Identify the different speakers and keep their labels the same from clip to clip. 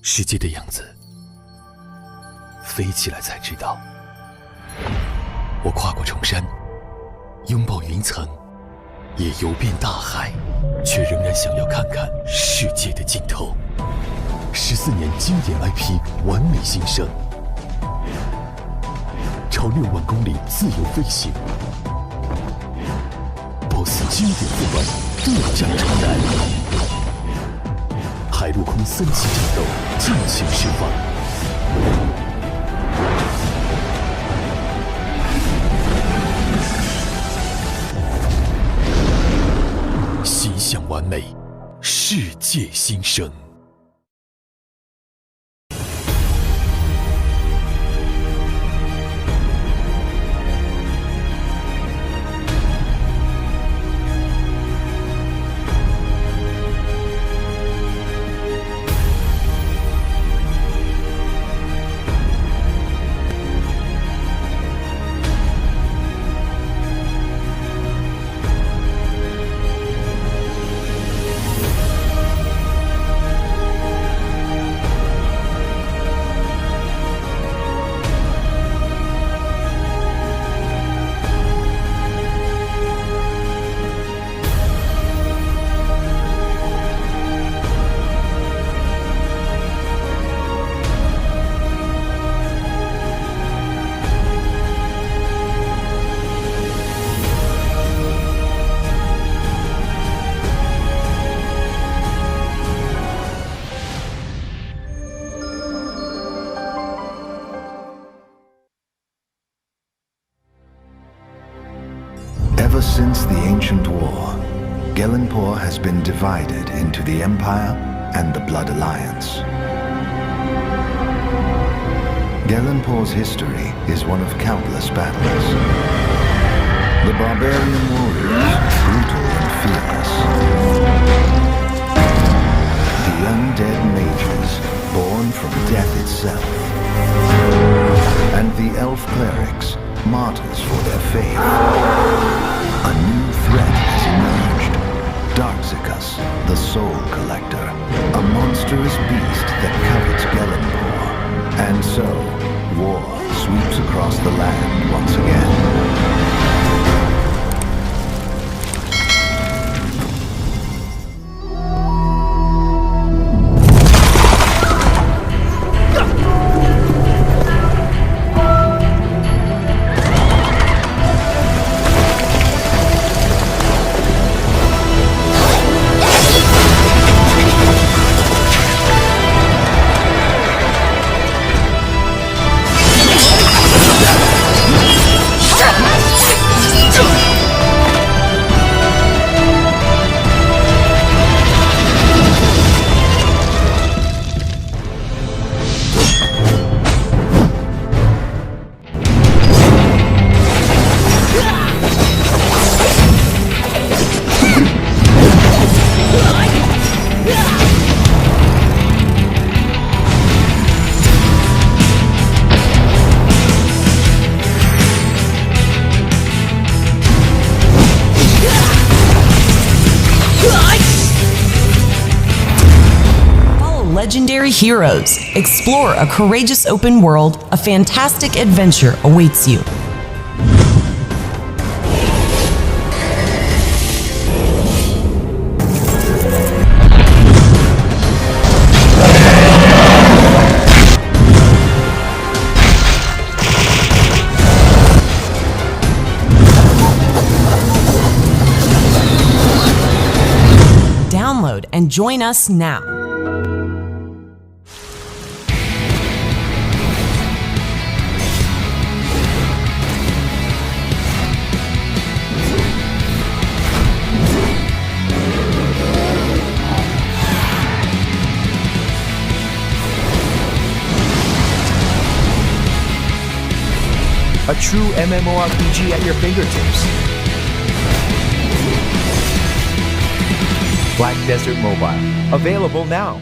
Speaker 1: 世界的样子，飞起来才知道。我跨过重山，拥抱云层，也游遍大海，却仍然想要看看世界的尽头。14年经典 IP 完美新生，超6万公里自由飞行。BOSS 经典副本对战超难，海陆空3期战斗尽情释放。心想完美，世界新生。
Speaker 2: Ever since the ancient war, Gelenpor has been divided into the Empire and the Blood Alliance. Gelenpor's history is one of countless battles. The barbarian warriors, brutal and fearless. The undead mages, born from death itself. And the elf clerics, martyrs for their faith. A new threat has emerged. Darkzykus, the Soul Collector. A monstrous beast that covets Gelenpor. And so, war sweeps across the land once again.
Speaker 3: Legendary heroes. Explore a courageous open world. A fantastic adventure awaits you. Download and join us now.
Speaker 4: A true MMORPG at your fingertips. Black Desert Mobile. Available now.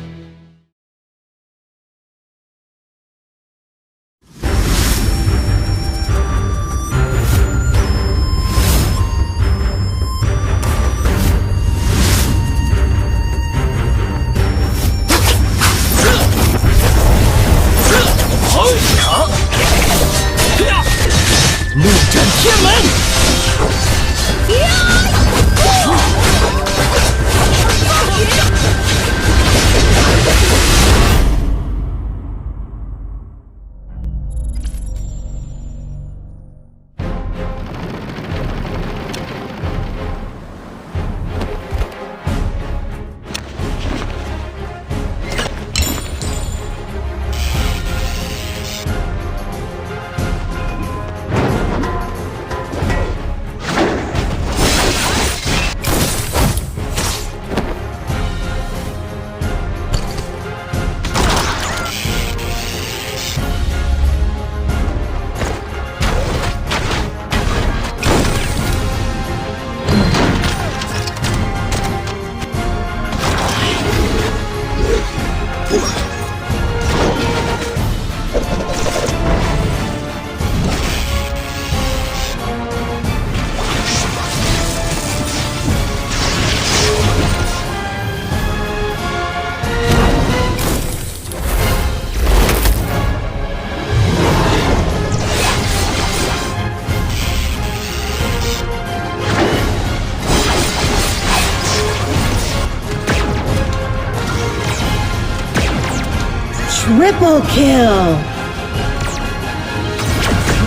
Speaker 5: Triple kill!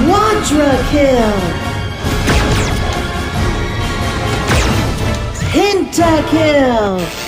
Speaker 5: Quadra kill! Pentakill!